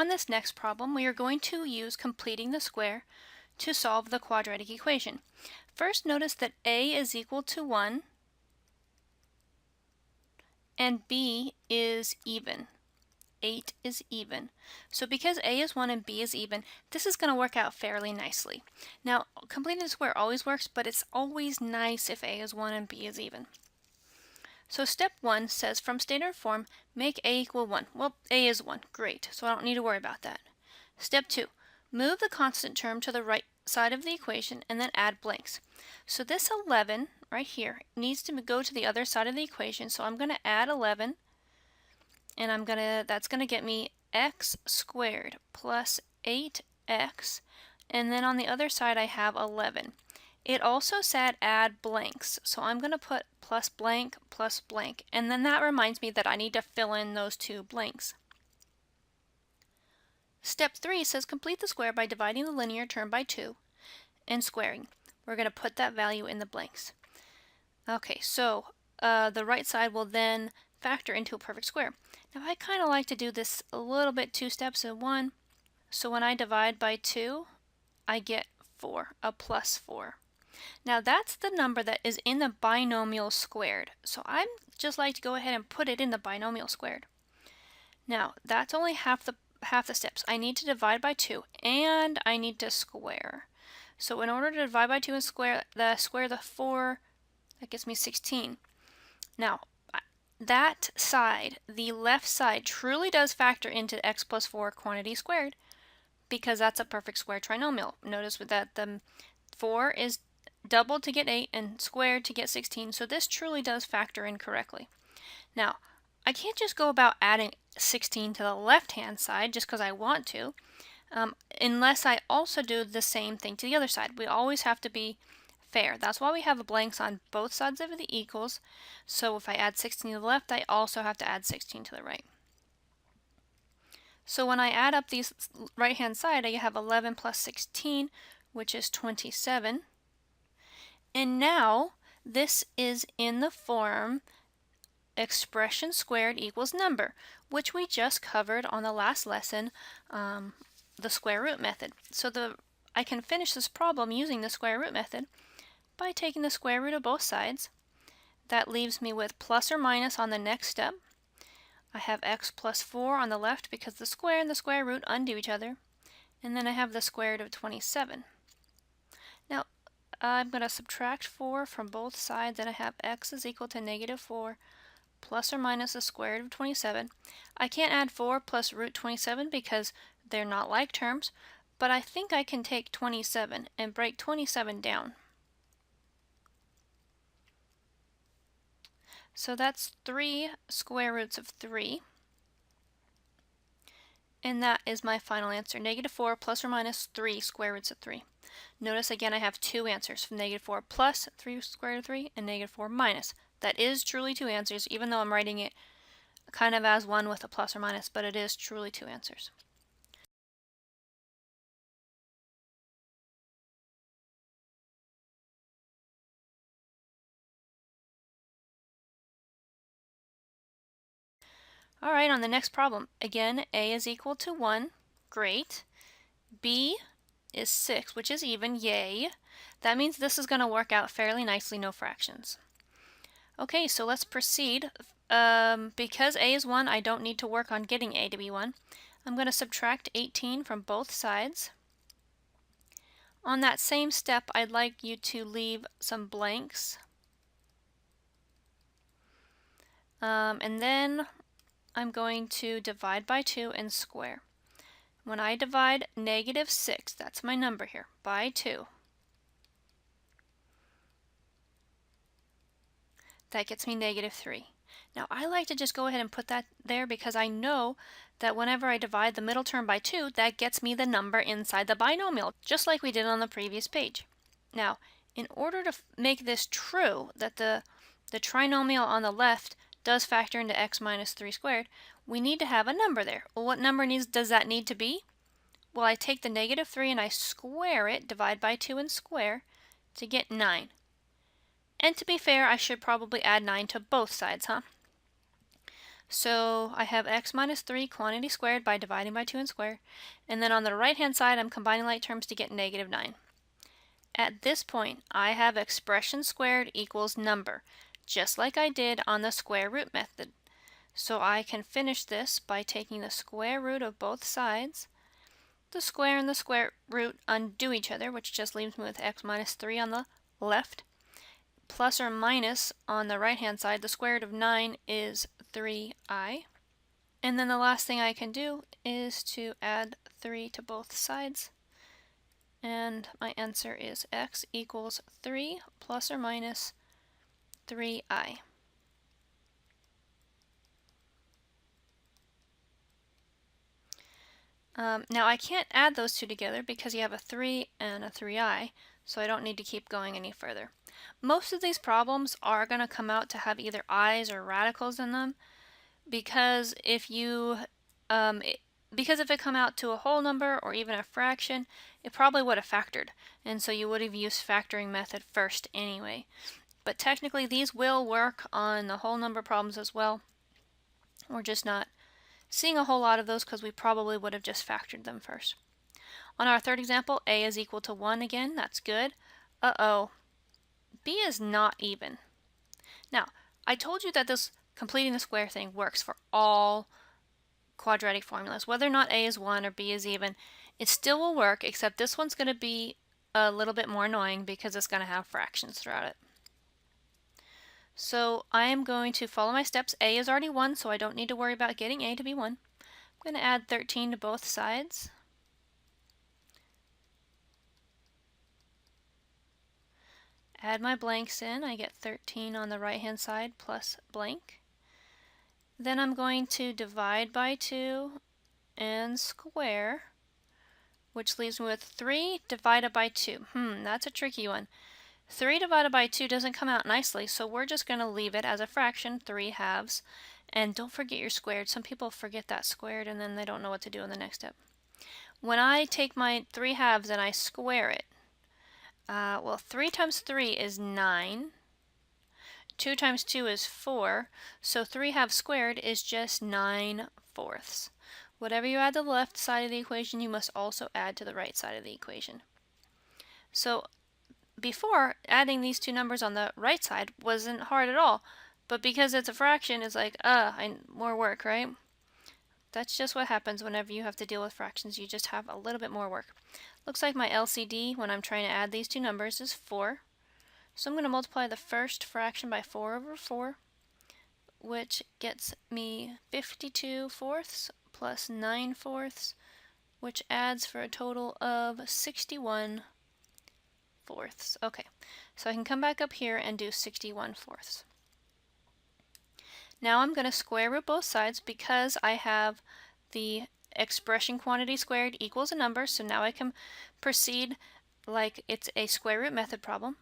On this next problem, we are going to use completing the square to solve the quadratic equation. First, notice that a is equal to 1 and b is even. 8 is even. So because a is 1 and b is even, this is going to work out fairly nicely. Now, completing the square always works, but it's always nice if a is 1 and b is even. So step 1 says, from standard form, make a equal 1. Well, a is 1. Great. So I don't need to worry about that. Step 2, move the constant term to the right side of the equation and then add blanks. So this 11 right here needs to go to the other side of the equation. So I'm going to add 11, and that's going to get me x squared plus 8x, and then on the other side I have 11. It also said add blanks, so I'm going to put plus blank, and then that reminds me that I need to fill in those two blanks. Step 3 says complete the square by dividing the linear term by 2 and squaring. We're going to put that value in the blanks. Okay, so the right side will then factor into a perfect square. Now I kind of like to do this a little bit 2 steps in one. So when I divide by 2, I get 4, a plus 4. Now that's the number that is in the binomial squared. So I just like to go ahead and put it in the binomial squared. Now that's only half the steps. I need to divide by 2 and I need to square. So in order to divide by 2 and square the 4, that gives me 16. Now that side, the left side, truly does factor into x plus 4 quantity squared because that's a perfect square trinomial. Notice that the 4 is doubled to get 8 and squared to get 16, so this truly does factor in correctly. Now, I can't just go about adding 16 to the left-hand side just because I want to, unless I also do the same thing to the other side. We always have to be fair. That's why we have blanks on both sides of the equals. So if I add 16 to the left, I also have to add 16 to the right. So when I add up these right-hand side, I have 11 plus 16, which is 27. And now this is in the form expression squared equals number, which we just covered on the last lesson, the square root method. So I can finish this problem using the square root method by taking the square root of both sides. That leaves me with plus or minus on the next step. I have x plus 4 on the left because the square and the square root undo each other. And then I have the square root of 27. Now, I'm going to subtract 4 from both sides, and I have x is equal to negative 4 plus or minus the square root of 27. I can't add 4 plus root 27 because they're not like terms, but I think I can take 27 and break 27 down. So that's 3 square roots of 3. And that is my final answer, negative 4 plus or minus 3 square roots of 3. Notice again I have two answers, from negative 4 plus 3 square root of 3 and negative 4 minus. That is truly two answers, even though I'm writing it kind of as one with a plus or minus, but it is truly two answers. All right, on the next problem, again, a is equal to 1, great. B is 6, which is even, yay. That means this is going to work out fairly nicely, no fractions. Okay, so let's proceed. Because a is 1, I don't need to work on getting a to be 1. I'm going to subtract 18 from both sides. On that same step, I'd like you to leave some blanks. And then I'm going to divide by 2 and square. When I divide negative 6, that's my number here, by 2, that gets me negative 3. Now I like to just go ahead and put that there because I know that whenever I divide the middle term by 2, that gets me the number inside the binomial, just like we did on the previous page. Now, in order to make this true, that the trinomial on the left does factor into x minus 3 squared, we need to have a number there. Well, what number does that need to be? Well, I take the negative 3 and I square it, divide by 2 and square, to get 9. And to be fair, I should probably add 9 to both sides, huh? So I have x minus 3 quantity squared by dividing by 2 and square. And then on the right-hand side, I'm combining like terms to get negative 9. At this point, I have expression squared equals number, just like I did on the square root method. So I can finish this by taking the square root of both sides. The square and the square root undo each other, which just leaves me with x minus 3 on the left, plus or minus on the right-hand side. The square root of 9 is 3i. And then the last thing I can do is to add 3 to both sides. And my answer is x equals 3 plus or minus 3i. Now I can't add those two together because you have a 3 and a 3i, so I don't need to keep going any further. Most of these problems are going to come out to have either i's or radicals in them, because if it come out to a whole number or even a fraction, it probably would have factored, and so you would have used factoring method first anyway. But technically these will work on the whole number problems as well. We're just not seeing a whole lot of those because we probably would have just factored them first. On our third example, a is equal to 1 again. That's good. Uh-oh. b is not even. Now, I told you that this completing the square thing works for all quadratic formulas. Whether or not a is 1 or b is even, it still will work, except this one's going to be a little bit more annoying because it's going to have fractions throughout it. So I am going to follow my steps. A is already 1, so I don't need to worry about getting a to be 1. I'm going to add 13 to both sides. Add my blanks in. I get 13 on the right-hand side plus blank. Then I'm going to divide by 2 and square, which leaves me with 3 divided by 2. That's a tricky one. 3 divided by 2 doesn't come out nicely, so we're just going to leave it as a fraction, 3 halves. And don't forget your squared. Some people forget that squared and then they don't know what to do in the next step. When I take my 3 halves and I square it, 3 times 3 is 9. 2 times 2 is 4, so 3 halves squared is just 9 fourths. Whatever you add to the left side of the equation, you must also add to the right side of the equation. So before, adding these two numbers on the right side wasn't hard at all, but because it's a fraction, it's like, more work, right? That's just what happens whenever you have to deal with fractions. You just have a little bit more work. Looks like my LCD when I'm trying to add these two numbers is 4. So I'm going to multiply the first fraction by 4 over 4, which gets me 52 fourths plus 9 fourths, which adds for a total of 61 fourths. Okay, so I can come back up here and do 61 fourths. Now I'm going to square root both sides because I have the expression quantity squared equals a number, so now I can proceed like it's a square root method problem,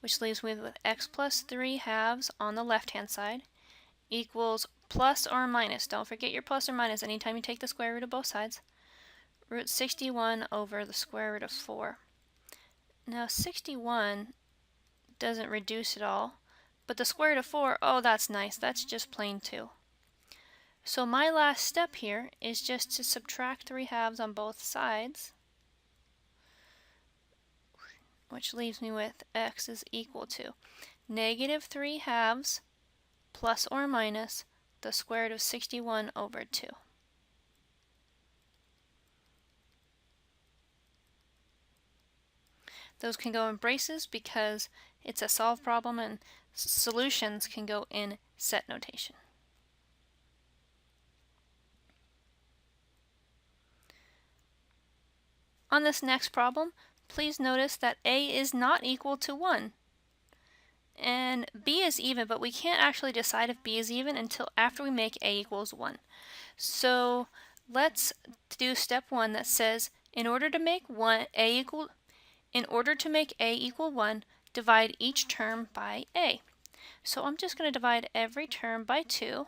which leaves me with x plus 3 halves on the left-hand side equals plus or minus. Don't forget your plus or minus anytime you take the square root of both sides. Root 61 over the square root of 4. Now 61 doesn't reduce at all, but the square root of 4, oh, that's nice. That's just plain 2. So my last step here is just to subtract 3 halves on both sides, which leaves me with x is equal to negative 3 halves plus or minus the square root of 61 over 2. Those can go in braces because it's a solved problem, and solutions can go in set notation. On this next problem, please notice that a is not equal to 1. And b is even, but we can't actually decide if b is even until after we make a equals 1. So let's do step 1 that says in order to make a equal 1, divide each term by a. So I'm just going to divide every term by 2.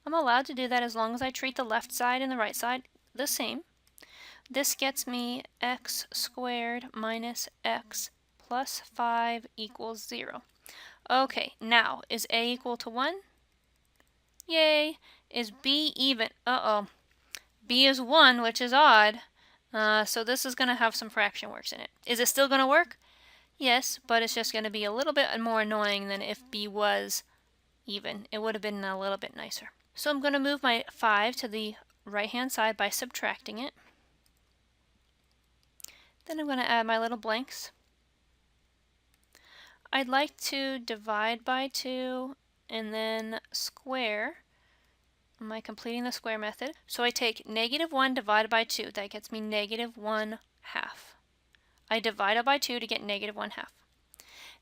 I'm allowed to do that as long as I treat the left side and the right side the same. This gets me x squared minus x plus 5 equals 0. Okay, now is a equal to 1? Yay! Is b even? Uh-oh. b is 1, which is odd. So this is going to have some fraction works in it. Is it still going to work? Yes, but it's just going to be a little bit more annoying than if b was even. It would have been a little bit nicer. So I'm going to move my 5 to the right-hand side by subtracting it. Then I'm going to add my little blanks. I'd like to divide by 2 and then square. Am I completing the square method? So I take negative 1 divided by 2. That gets me negative 1/2. I divide it by 2 to get negative 1/2.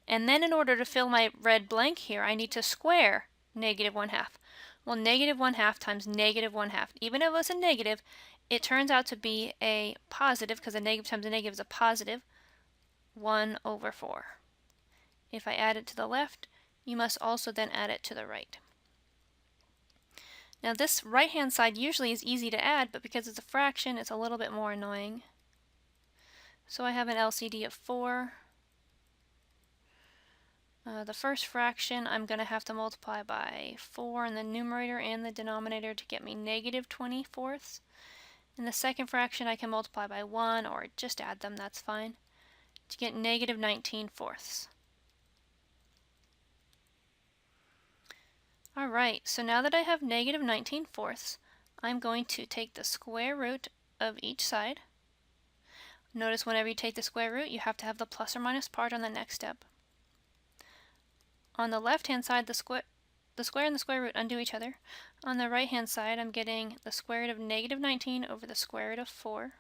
And then in order to fill my red blank here, I need to square negative 1/2. Well, negative 1/2 times negative 1/2. Even if it's a negative, it turns out to be a positive, because a negative times a negative is a positive, 1/4. If I add it to the left, you must also then add it to the right. Now this right-hand side usually is easy to add, but because it's a fraction, it's a little bit more annoying. So I have an LCD of 4. The first fraction I'm going to have to multiply by 4 in the numerator and the denominator to get me negative 20/4. And the second fraction I can multiply by 1 or just add them, that's fine, to get negative 19/4. Alright, so now that I have negative 19/4, I'm going to take the square root of each side. Notice whenever you take the square root, you have to have the plus or minus part on the next step. On the left-hand side, the square and the square root undo each other. On the right-hand side, I'm getting the square root of negative 19 over the square root of 4.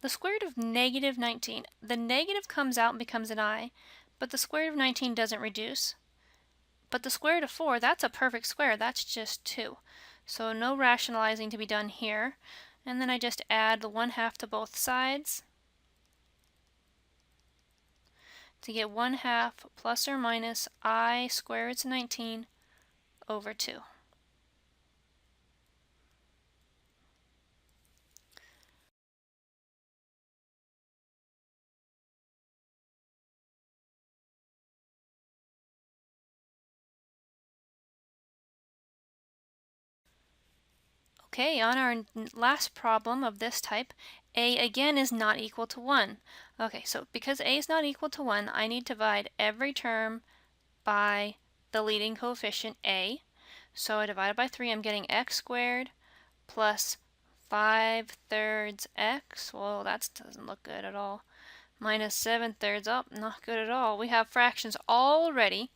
The square root of negative 19, the negative comes out and becomes an I, but the square root of 19 doesn't reduce. But the square root of 4, that's a perfect square, that's just 2. So no rationalizing to be done here. And then I just add the 1/2 to both sides to get 1/2 plus or minus I square root of 19 over 2. Okay, on our last problem of this type, a again is not equal to 1. Okay, so because a is not equal to 1, I need to divide every term by the leading coefficient a. So I divide it by 3, I'm getting x squared plus 5/3 x. Well, that doesn't look good at all. Minus 7/3, oh, not good at all. We have fractions already,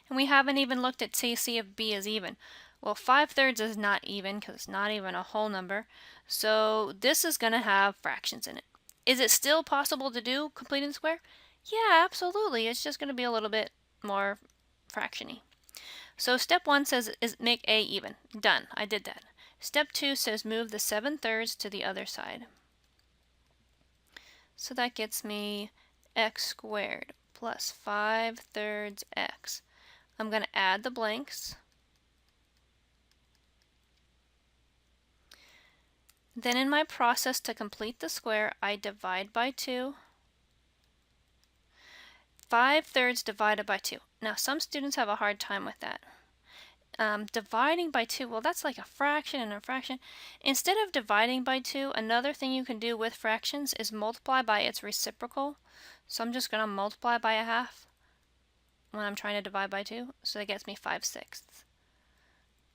and we haven't even looked at see if b is even. Well, 5/3 is not even because it's not even a whole number. So this is going to have fractions in it. Is it still possible to do completing the square? Yeah, absolutely. It's just going to be a little bit more fractiony. So step 1 says is make a even. Done. I did that. Step 2 says move the 7/3 to the other side. So that gets me x squared plus 5/3 x. I'm going to add the blanks. Then in my process to complete the square, I divide by 2. 5/3 divided by 2. Now some students have a hard time with that. Dividing by 2, well, that's like a fraction and a fraction. Instead of dividing by 2, another thing you can do with fractions is multiply by its reciprocal. So I'm just going to multiply by 1/2 when I'm trying to divide by 2. So that gets me 5/6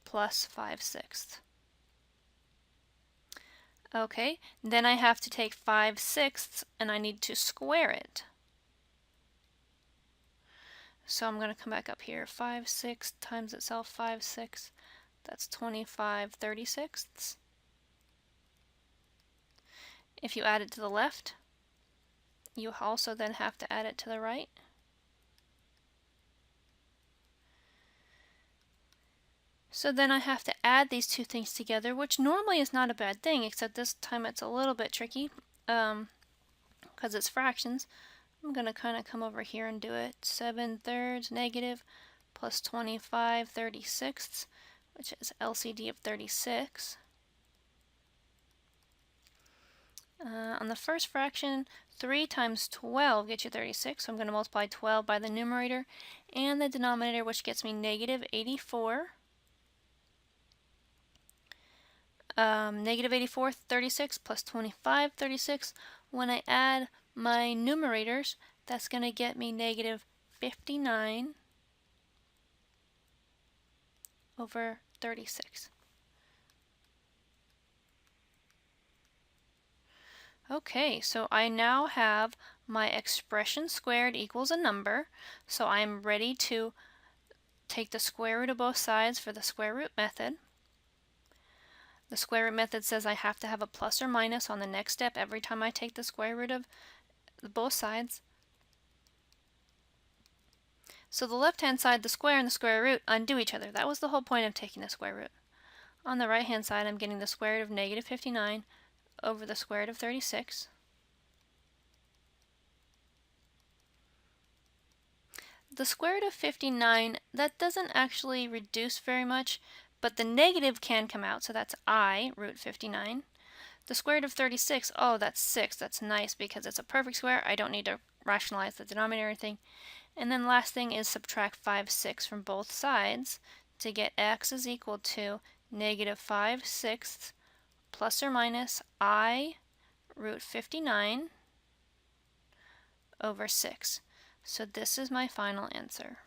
plus 5/6. Okay, then I have to take 5/6 and I need to square it. So I'm going to come back up here. 5/6 times itself 5/6. That's 25/36. If you add it to the left, you also then have to add it to the right. So then I have to add these two things together, which normally is not a bad thing, except this time it's a little bit tricky because it's fractions. I'm going to kind of come over here and do it. 7/3 negative plus 25/36, which is LCD of 36. On the first fraction, 3 times 12 gets you 36, so I'm going to multiply 12 by the numerator and the denominator, which gets me negative 84. Negative 84, 36 plus 25, 36. When I add my numerators, that's going to get me negative 59 over 36. Okay, so I now have my expression squared equals a number, so I'm ready to take the square root of both sides for the square root method. The square root method says I have to have a plus or minus on the next step every time I take the square root of both sides. So the left-hand side, the square and the square root undo each other. That was the whole point of taking the square root. On the right-hand side, I'm getting the square root of negative 59 over the square root of 36. The square root of 59, that doesn't actually reduce very much, but the negative can come out, so that's I root 59. The square root of 36, oh, that's 6. That's nice because it's a perfect square. I don't need to rationalize the denominator or anything. And then last thing is subtract 5 6 from both sides to get x is equal to negative 5 sixths plus or minus I root 59 over 6. So this is my final answer.